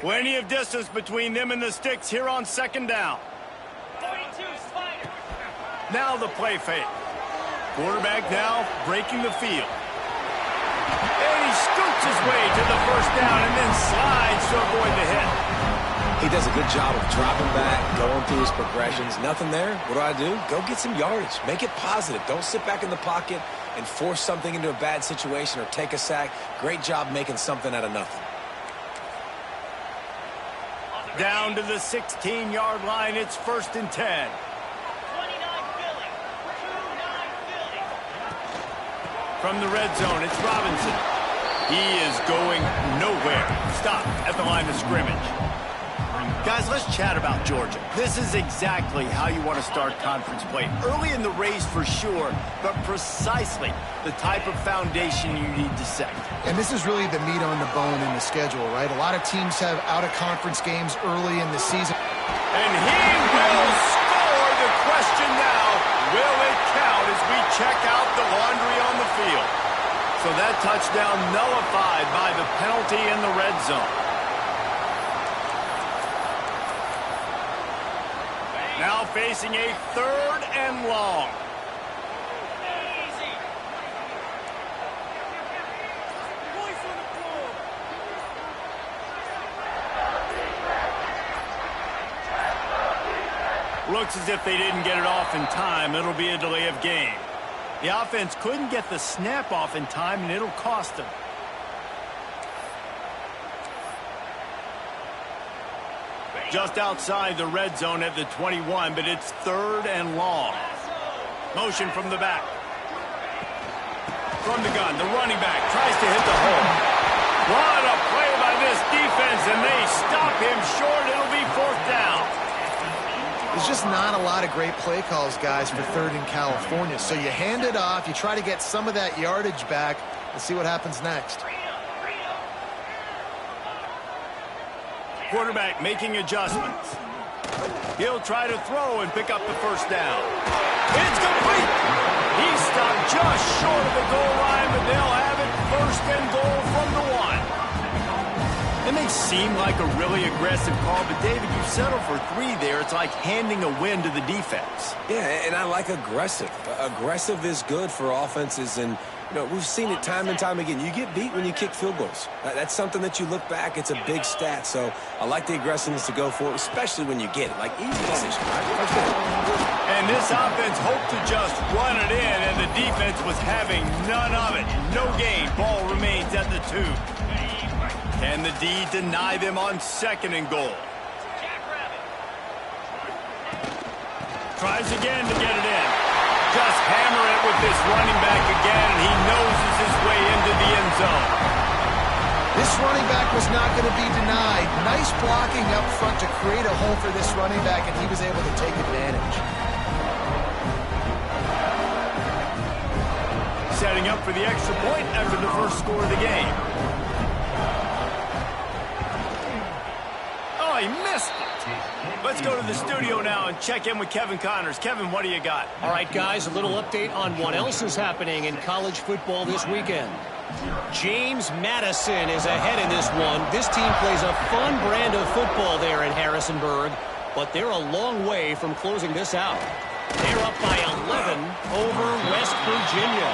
Plenty of distance between them and the sticks here on second down. Now the play fake. Quarterback now breaking the field. And he scoots his way to the first down and then slides to avoid the hit. He does a good job of dropping back, going through his progressions. Nothing there. What do? Go get some yardage. Make it positive. Don't sit back in the pocket and force something into a bad situation or take a sack. Great job making something out of nothing. Down to the 16-yard line. It's 1st and 10. From the red zone, it's Robinson. He is going nowhere. Stop at the line of scrimmage. Guys, let's chat about Georgia. This is exactly how you want to start conference play. Early in the race for sure, but precisely the type of foundation you need to set. And this is really the meat on the bone in the schedule, right? A lot of teams have out-of-conference games early in the season. And he will score. The question now, will it count as we check out the laundry on the field? So that touchdown nullified by the penalty in the red zone. Now facing a 3rd and long. Looks as if they didn't get it off in time. It'll be a delay of game. The offense couldn't get the snap off in time, and it'll cost them. Just outside the red zone at the 21, but it's 3rd and long. Motion from the back. From the gun, the running back tries to hit the hole. What a play by this defense, and they stop him short. It'll be 4th down. There's just not a lot of great play calls, guys, for 3rd in California. So you hand it off, you try to get some of that yardage back, and see what happens next. Quarterback making adjustments. He'll try to throw and pick up the 1st down. It's complete. He stopped just short of the goal line, but they'll have it 1st and goal from the 1. It may seem like a really aggressive call, but David, you settle for 3 there. It's like handing a win to the defense. Yeah, and I like aggressive. Aggressive is good for offenses, and we've seen it time and time again. You get beat when you kick field goals. That's something that you look back, it's a big stat. So I like the aggressiveness to go for it, especially when you get it. Like, easy decision, right? And this offense hoped to just run it in, and the defense was having none of it. No gain. Ball remains at the 2. Can the D deny them on 2nd and goal? Tries again to get it in. Just hammer it with this running back again, and he noses his way into the end zone. This running back was not going to be denied. Nice blocking up front to create a hole for this running back, and he was able to take advantage. Setting up for the extra point after the first score of the game. Oh, he missed it. Let's go to the studio now and check in with Kevin Connors. Kevin, what do you got? All right, guys, a little update on what else is happening in college football this weekend. James Madison is ahead in this one. This team plays a fun brand of football there in Harrisonburg, but they're a long way from closing this out. They're up by 11 over West Virginia.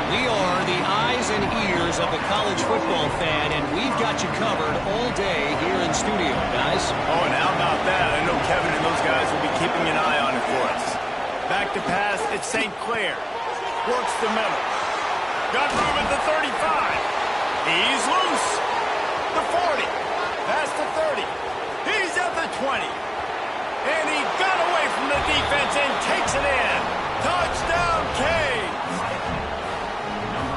We are the eyes and ears of the college football fan, and we've got you covered all day here in studio, guys. Oh, and how about that? I know Kevin and those guys will be keeping an eye on it for us. Back to pass, it's St. Clair. Works the middle. Got room at the 35. He's loose. The 40. Past the 30. He's at the 20. And he got away from the defense and takes it in. Touchdown, Canes.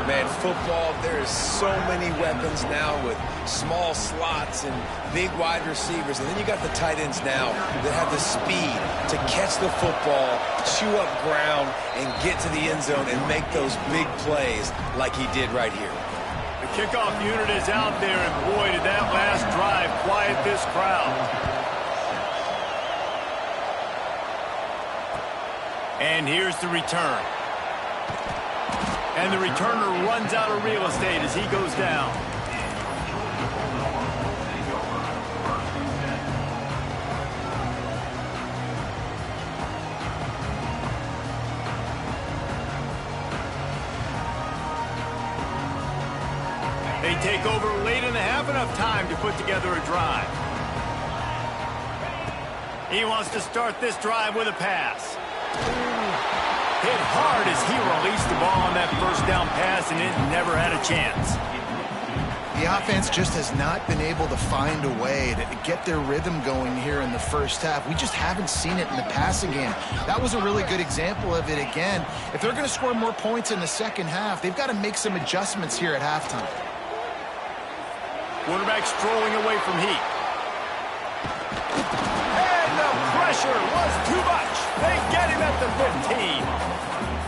Man, football, there is so many weapons now with small slots and big wide receivers. And then you got the tight ends now that have the speed to catch the football, chew up ground, and get to the end zone and make those big plays like he did right here. The kickoff unit is out there, and boy, did that last drive quiet this crowd. And here's the return. And the returner runs out of real estate as he goes down. take over late in the half, enough time to put together a drive. He wants to start this drive with a pass. Hit hard as he released the ball on that first down pass, and it never had a chance. The offense just has not been able to find a way to get their rhythm going here in the first half. We just haven't seen it in the passing game. That was a really good example of it again. If they're going to score more points in the second half, they've got to make some adjustments here at halftime. Quarterback strolling away from Heat. And the pressure was too much. They get him at the 15.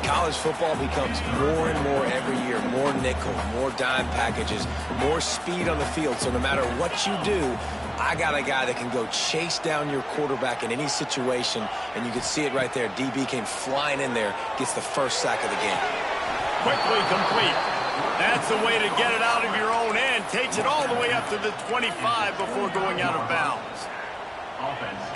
College football becomes more and more every year. More nickel, more dime packages, more speed on the field. So no matter what you do, I got a guy that can go chase down your quarterback in any situation. And you can see it right there. DB came flying in there, gets the first sack of the game. Quickly complete. That's the way to get it out of your own end. Takes it all the way up to the 25 before going out of bounds.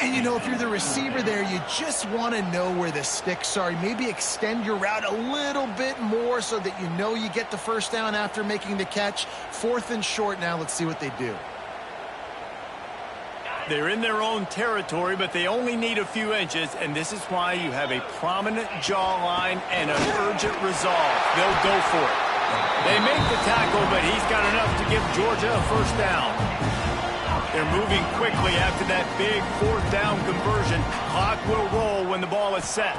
And, you know, if you're the receiver there, you just want to know where the sticks are. Maybe extend your route a little bit more so that you know you get the first down after making the catch. 4th and short now. Let's see what they do. They're in their own territory, but they only need a few inches, and this is why you have a prominent jawline and an urgent resolve. They'll go for it. They make the tackle, but he's got enough to give Georgia a first down. They're moving quickly after that big 4th down conversion. Clock will roll when the ball is set.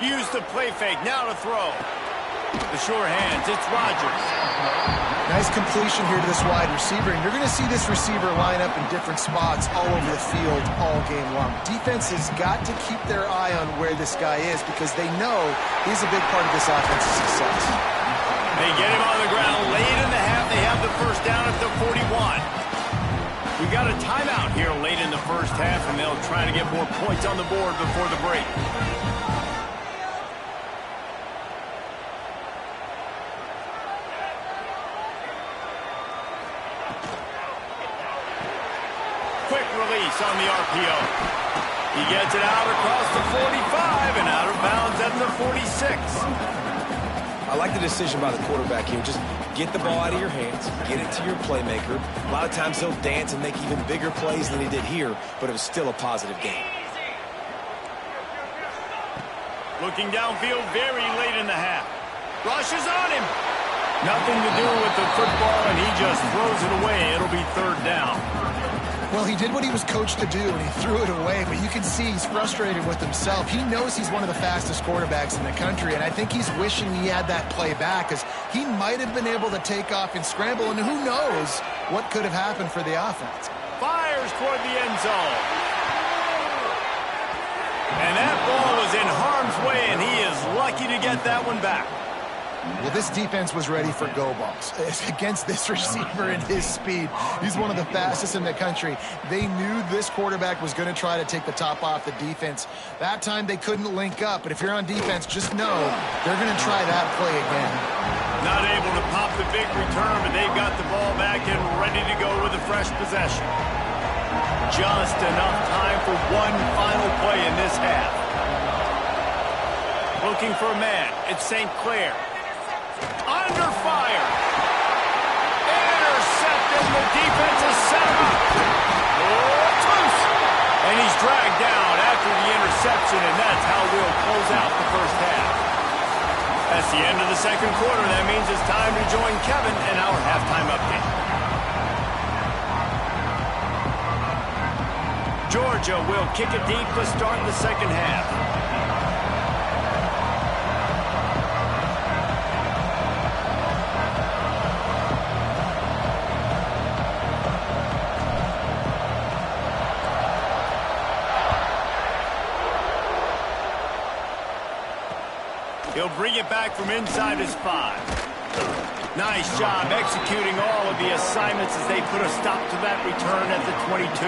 Use the play fake. Now to throw. The sure hands. It's Rodgers. Nice completion here to this wide receiver. And you're going to see this receiver line up in different spots all over the field all game long. Defense has got to keep their eye on where this guy is because they know he's a big part of this offense's success. They get him on the ground late in the half. They have the first down at the 41. We got a timeout here late in the first half, and they'll try to get more points on the board before the break. Quick release on the RPO. He gets it out across the 45 and out of bounds at the 46. I like the decision by the quarterback here. Just get the ball out of your hands, get it to your playmaker. A lot of times he'll dance and make even bigger plays than he did here, but it was still a positive game. Looking downfield very late in the half. Rushes on him. Nothing to do with the football, and he just throws it away. It'll be 3rd down. Well, he did what he was coached to do, and he threw it away. But you can see he's frustrated with himself. He knows he's one of the fastest quarterbacks in the country, and I think he's wishing he had that play back because he might have been able to take off and scramble, and who knows what could have happened for the offense. Fires toward the end zone. And that ball was in harm's way, and he is lucky to get that one back. Well, this defense was ready for go balls against this receiver and his speed. He's one of the fastest in the country. They knew this quarterback was going to try to take the top off the defense. That time they couldn't link up, but if you're on defense, just know they're going to try that play again. Not able to pop the big return, but they've got the ball back and ready to go with a fresh possession. Just enough time for one final play in this half. Looking for a man. It's St. Clair. Under fire. Intercepted. The defense is set him up. And he's dragged down after the interception, and that's how we'll close out the first half. That's the end of the second quarter. That means it's time to join Kevin in our halftime update. Georgia will kick it deep to start the second half. He'll bring it back from inside his 5. Nice job executing all of the assignments as they put a stop to that return at the 22.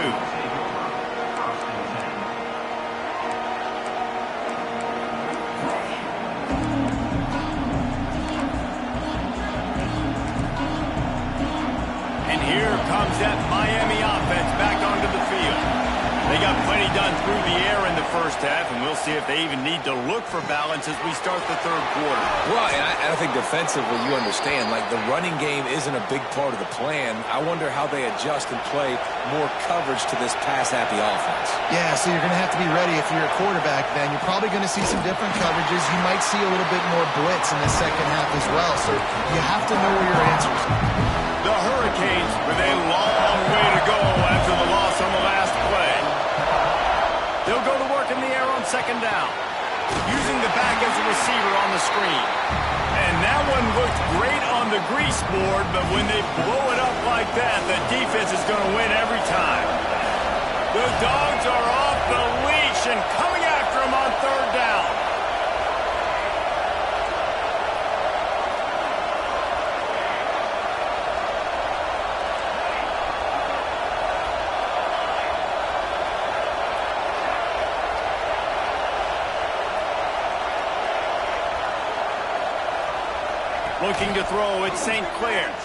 And here comes that Miami offense back onto the field. They got plenty done through the air in the first half, and we'll see if they even need to look for balance as we start the third quarter. Well, and I think defensively, you understand, like the running game isn't a big part of the plan. I wonder how they adjust and play more coverage to this pass-happy offense. Yeah, so you're going to have to be ready if you're a quarterback then. You're probably going to see some different coverages. You might see a little bit more blitz in the second half as well, so you have to know where your answers are. The Hurricanes with a long way to go after the loss on the last play. They'll go to work in the air on second down, using the back as a receiver on the screen. And that one looked great on the grease board, but when they blow it up like that, the defense is going to win every time. The Dogs are off the leash and coming after him on third down. Looking to throw, it's St. Clair's.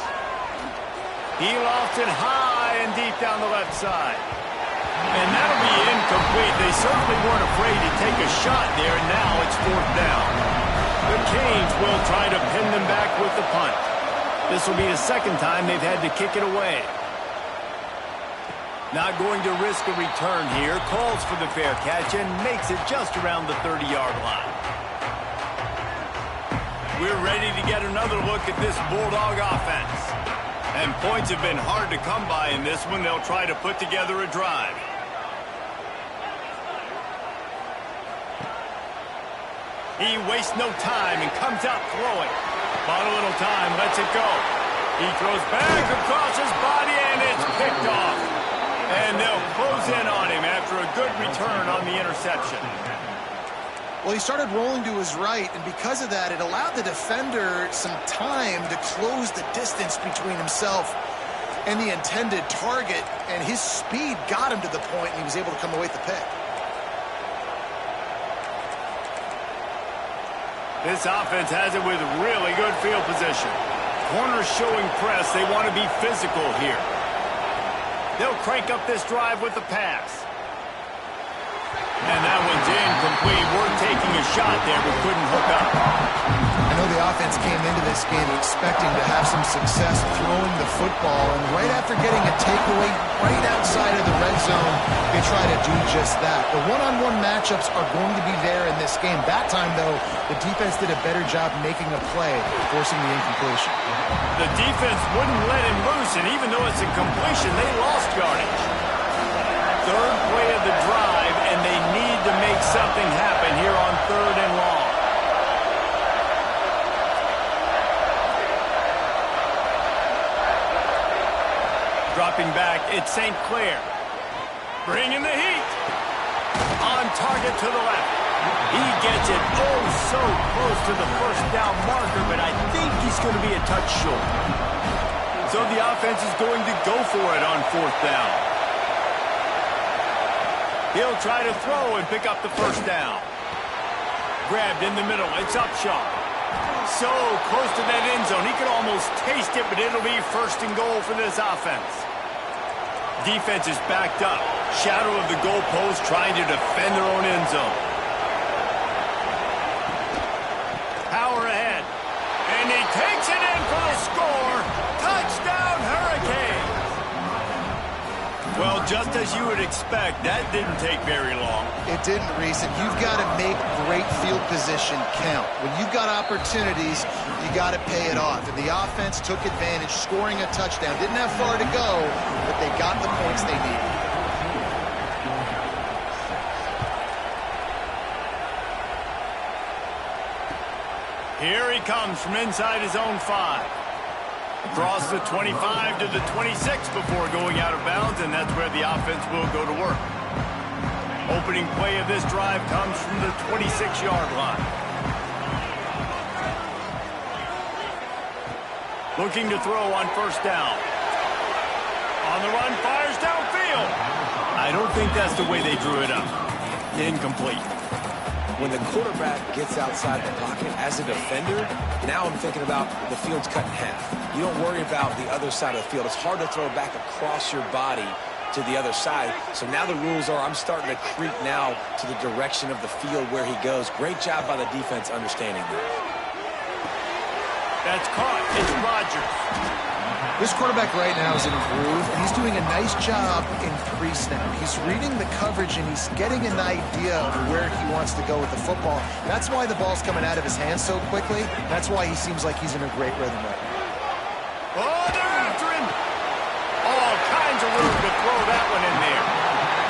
He lofts it high and deep down the left side. And that'll be incomplete. They certainly weren't afraid to take a shot there, and now it's fourth down. The Canes will try to pin them back with the punt. This will be the second time they've had to kick it away. Not going to risk a return here. Calls for the fair catch and makes it just around the 30-yard line. We're ready to get another look at this Bulldog offense. And points have been hard to come by in this one. They'll try to put together a drive. He wastes no time and comes out throwing. Bought a little time, lets it go. He throws back across his body, and it's picked off. And they'll close in on him after a good return on the interception. Well, he started rolling to his right, and because of that, it allowed the defender some time to close the distance between himself and the intended target, and his speed got him to the point, and he was able to come away with the pick. This offense has it with really good field position. Corners showing press. They want to be physical here. They'll crank up this drive with the pass. And that one's incomplete. Worth taking a shot there, but couldn't hook up. I know the offense came into this game expecting to have some success throwing the football, and right after getting a takeaway right outside of the red zone, they try to do just that. The one-on-one matchups are going to be there in this game. That time, though, the defense did a better job making a play, forcing the incompletion. The defense wouldn't let him loose, and even though it's a completion, they lost yardage. Third play of the drive, and they need to make something happen here on third and long. Dropping back, it's St. Clair. Bringing the heat. On target to the left. He gets it oh so close to the first down marker, but I think he's going to be a touch short. So the offense is going to go for it on fourth down. He'll try to throw and pick up the first down. Grabbed in the middle. It's Upshaw. So close to that end zone. He could almost taste it, but it'll be first and goal for this offense. Defense is backed up. Shadow of the goalpost trying to defend their own end zone. Power ahead. And he takes it in for the score. Touchdown, Hurricanes. Well, just as you would expect, that didn't take very long. It didn't, Reese, and you've got to make great field position count. When you've got opportunities, you got to pay it off. And the offense took advantage, scoring a touchdown. Didn't have far to go, but they got the points they needed. Here he comes from inside his own 5. Across the 25 to the 26 before going out of bounds, and that's where the offense will go to work. Opening play of this drive comes from the 26-yard line. Looking to throw on first down. On the run, fires downfield. I don't think that's the way they drew it up. Incomplete. When the quarterback gets outside the pocket as a defender, now I'm thinking about the field's cut in half. You don't worry about the other side of the field. It's hard to throw back across your body to the other side. So now the rules are I'm starting to creep now to the direction of the field where he goes. Great job by the defense understanding that. That's caught. It's Rodgers. This quarterback right now is in a groove, and he's doing a nice job in pre-snap. He's reading the coverage, and he's getting an idea of where he wants to go with the football. That's why the ball's coming out of his hands so quickly. That's why he seems like he's in a great rhythm right now. Oh, they're after him. All kinds of room to throw that one in there.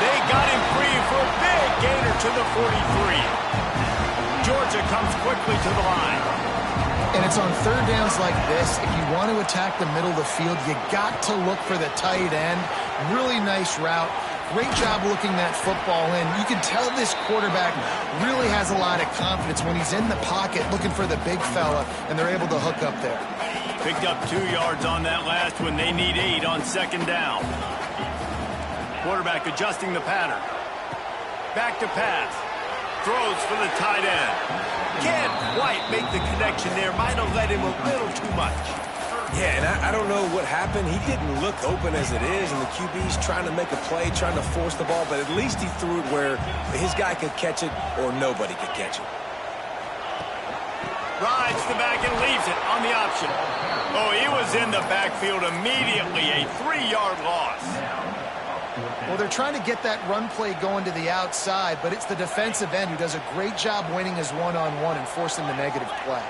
They got him free for a big gainer to the 43. Georgia comes quickly to the line. And it's on third downs like this. If you want to attack the middle of the field, you got to look for the tight end. Really nice route. Great job looking that football in. You can tell this quarterback really has a lot of confidence when he's in the pocket looking for the big fella, and they're able to hook up there. Picked up 2 yards on that last one. They need 8 on second down. Quarterback adjusting the pattern. Back to pass. Throws for the tight end. Can't quite make the connection there. Might have led him a little too much. Yeah, and I don't know what happened. He didn't look open as it is, and the QB's trying to make a play, trying to force the ball, but at least he threw it where his guy could catch it or nobody could catch it. Rides the back and leaves it on the option. Oh, he was in the backfield immediately. A 3-yard loss. Well, they're trying to get that run play going to the outside, but it's the defensive end who does a great job winning his one-on-one and forcing the negative play.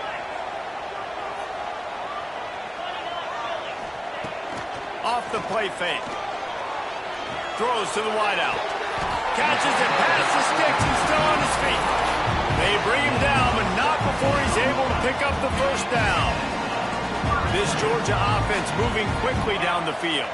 Off the play fake. Throws to the wideout. Catches it past the sticks. He's still on his feet. They bring him down, but not before he's able to pick up the first down. This Georgia offense moving quickly down the field.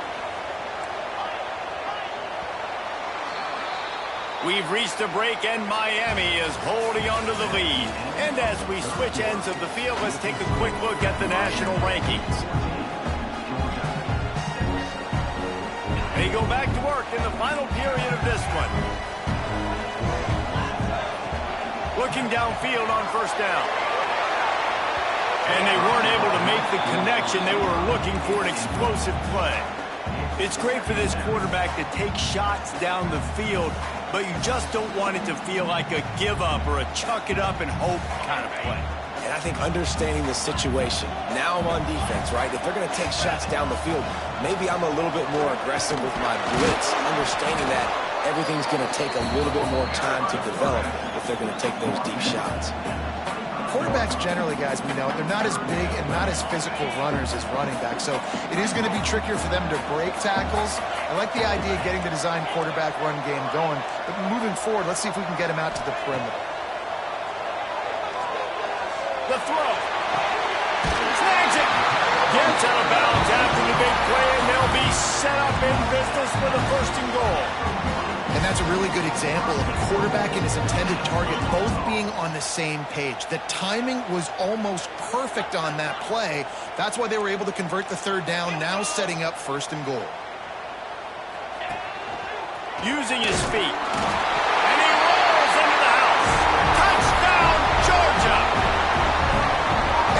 We've reached a break, and Miami is holding on to the lead. And as we switch ends of the field, let's take a quick look at the national rankings. They go back to work in the final period of this one. Looking downfield on first down. And they weren't able to make the connection. They were looking for an explosive play. It's great for this quarterback to take shots down the field, but you just don't want it to feel like a give-up or a chuck-it-up and hope kind of play. And I think understanding the situation, now I'm on defense, right? If they're going to take shots down the field, maybe I'm a little bit more aggressive with my blitz, understanding that everything's going to take a little bit more time to develop if they're going to take those deep shots. Quarterbacks generally, guys, we know, they're not as big and not as physical runners as running backs, so it is going to be trickier for them to break tackles. I like the idea of getting the design quarterback run game going, but moving forward, let's see if we can get him out to the perimeter. The throw. Snags it. Gets out of bounds after the big play, and they'll be set up in business for the first and goal. And that's a really good example of a quarterback and his intended target both being on the same page. The timing was almost perfect on that play. That's why they were able to convert the third down, now setting up first and goal. Using his feet. And he rolls into the house. Touchdown, Georgia!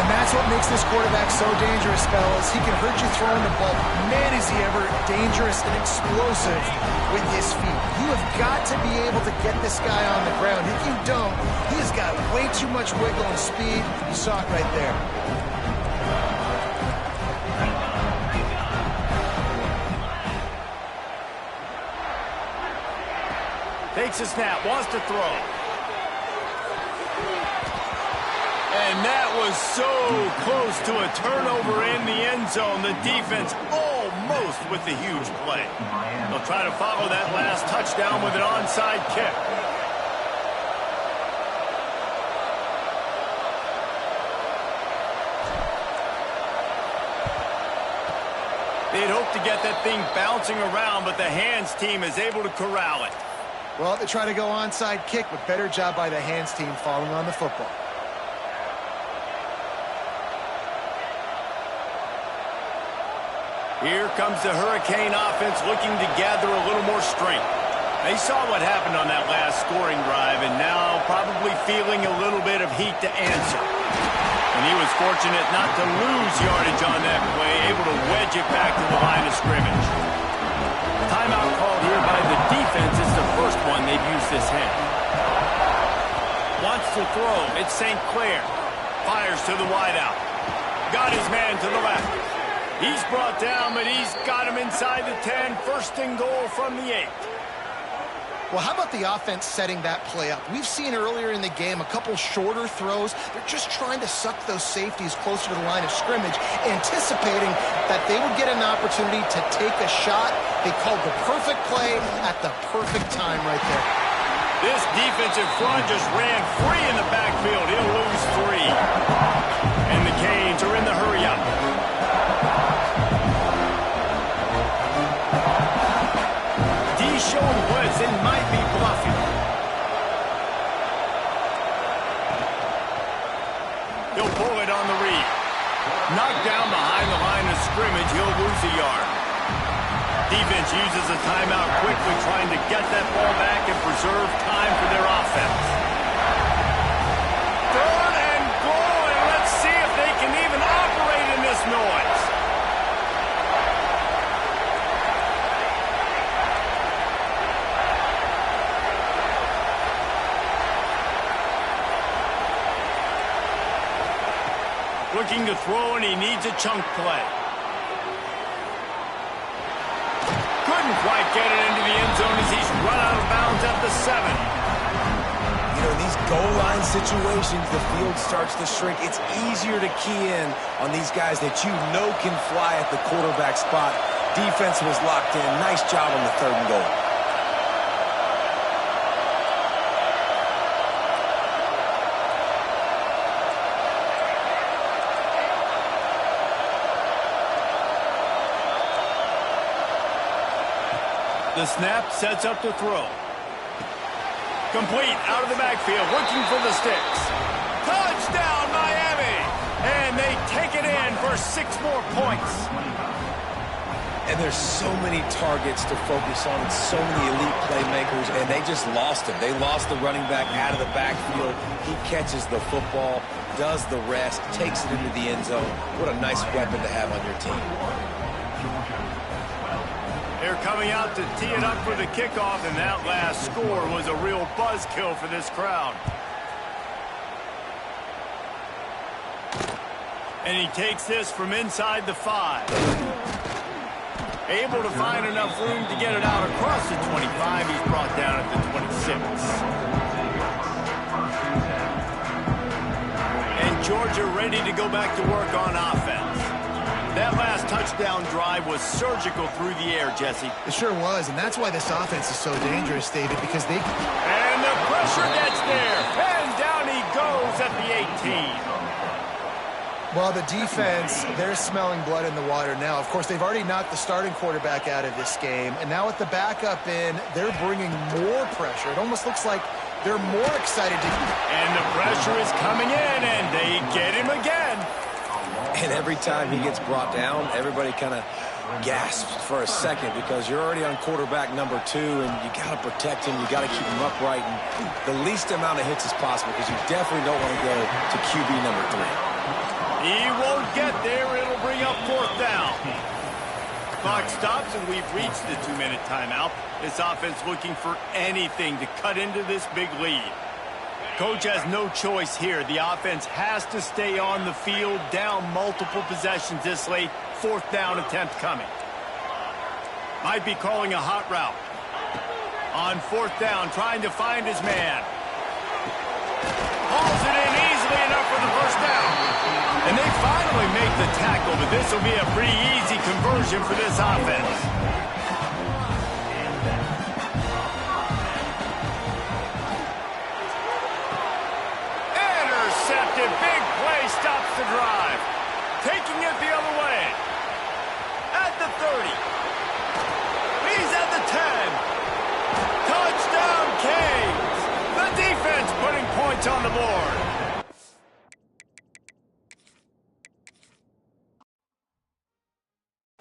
And that's what makes this quarterback so dangerous, fellas. He can hurt you throwing the ball. Man, is he ever dangerous and explosive with his feet. You have got to be able to get this guy on the ground. If you don't, he has got way too much wiggle and speed. You saw it right there. Takes a snap, wants to throw. And that was so close to a turnover in the end zone. The defense almost with the huge play. They'll try to follow that last touchdown with an onside kick. They'd hoped to get that thing bouncing around, but the hands team is able to corral it. Well, they try to go onside kick, but better job by the hands team falling on the football. Here comes the Hurricane offense looking to gather a little more strength. They saw what happened on that last scoring drive and now probably feeling a little bit of heat to answer. And he was fortunate not to lose yardage on that play, able to wedge it back to the line of scrimmage. Timeout call this hand. Wants to throw. It's St. Clair. Fires to the wideout. Got his man to the left. He's brought down, but he's got him inside the 10. First and goal from the 8. Well, how about the offense setting that play up? We've seen earlier in the game a couple shorter throws. They're just trying to suck those safeties closer to the line of scrimmage, anticipating that they would get an opportunity to take a shot. They called the perfect play at the perfect time right there. This defensive front just ran free in the backfield. He'll lose 3. And the Canes are in the hurry-up. Showing blitz, it might be bluffing. He'll pull it on the read. Knocked down behind the line of scrimmage, he'll lose a yard. Defense uses a timeout quickly, trying to get that ball back and preserve time for their offense. 3rd and goal, and let's see if they can even operate in this noise. Looking to throw, and he needs a chunk play. Couldn't quite get it into the end zone as he's run out of bounds at the 7. You know, in these goal line situations, the field starts to shrink. It's easier to key in on these guys that you know can fly at the quarterback spot. Defense was locked in. Nice job on the 3rd and goal. The snap sets up to throw. Complete out of the backfield, looking for the sticks. Touchdown, Miami! And they take it in for 6 more points. And there's so many targets to focus on and so many elite playmakers, and they just lost him. They lost the running back out of the backfield. He catches the football, does the rest, takes it into the end zone. What a nice weapon to have on your team. They're coming out to tee it up for the kickoff, and that last score was a real buzzkill for this crowd. And he takes this from inside the 5. Able to find enough room to get it out across the 25. He's brought down at the 26. And Georgia ready to go back to work on offense. That last touchdown drive was surgical through the air, Jesse. It sure was, and that's why this offense is so dangerous, David, because they... And the pressure gets there, and down he goes at the 18. Well, the defense, they're smelling blood in the water now. Of course, they've already knocked the starting quarterback out of this game, and now with the backup in, they're bringing more pressure. It almost looks like they're more excited to... And the pressure is coming in, and they get him again. And every time he gets brought down, everybody kind of gasps for a second because you're already on quarterback number 2, and you got to protect him. You got to keep him upright and the least amount of hits as possible because you definitely don't want to go to QB number 3. He won't get there. It'll bring up 4th down. Clock stops, and we've reached the 2-minute timeout. This offense looking for anything to cut into this big lead. Coach has no choice here. The offense has to stay on the field, down multiple possessions this late. 4th down attempt coming. Might be calling a hot route. On 4th down, trying to find his man. Hauls it in easily enough for the 1st down. And they finally make the tackle, but this will be a pretty easy conversion for this offense. Big play stops the drive. Taking it the other way. At the 30. He's at the 10. Touchdown, Canes. The defense putting points on the board.